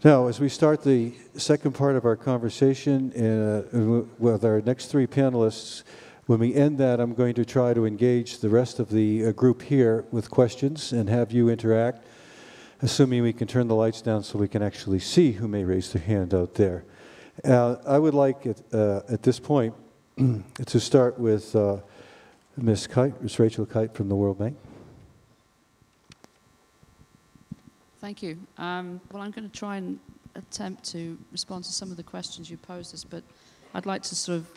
Now, as we start the second part of our conversation with our next three panelists, when we end that, I'm going to try to engage the rest of the group here with questions and have you interact, assuming we can turn the lights down so we can actually see who may raise their hand out there. I would like, at this point, to start with Ms. Kyte, Ms. Rachel Kyte from the World Bank. Thank you. Well, I'm going to try and attempt to respond to some of the questions you posed us, but I'd like to sort of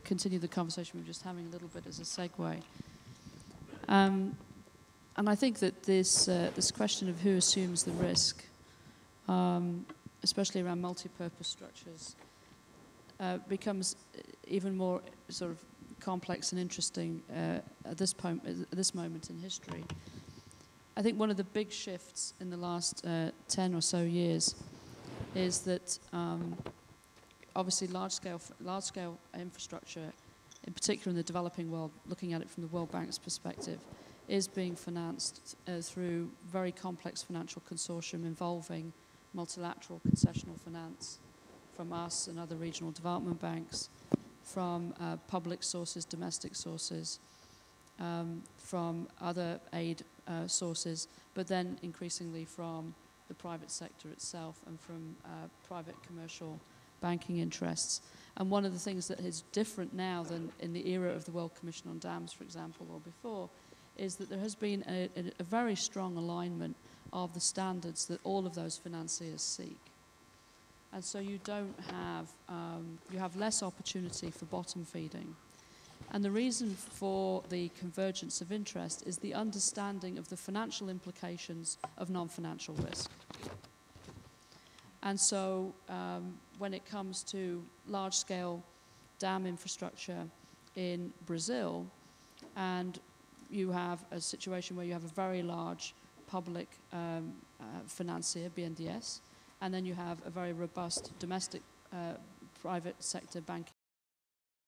continue the conversation we were just having a little bit as a segue. And I think that this question of who assumes the risk, especially around multi-purpose structures, becomes even more sort of complex and interesting at this moment in history. I think one of the big shifts in the last 10 or so years is that obviously large-scale infrastructure, in particular in the developing world, looking at it from the World Bank's perspective, is being financed through very complex financial consortium involving multilateral concessional finance from us and other regional development banks, from public sources, domestic sources, from other aid sources, but then increasingly from the private sector itself and from private commercial banking interests. And one of the things that is different now than in the era of the World Commission on Dams, for example, or before, is that there has been a very strong alignment of the standards that all of those financiers seek. And so you don't have, you have less opportunity for bottom feeding. And the reason for the convergence of interest is the understanding of the financial implications of non-financial risk. And so when it comes to large-scale dam infrastructure in Brazil, and you have a situation where you have a very large public financier, BNDES, and then you have a very robust domestic private sector banking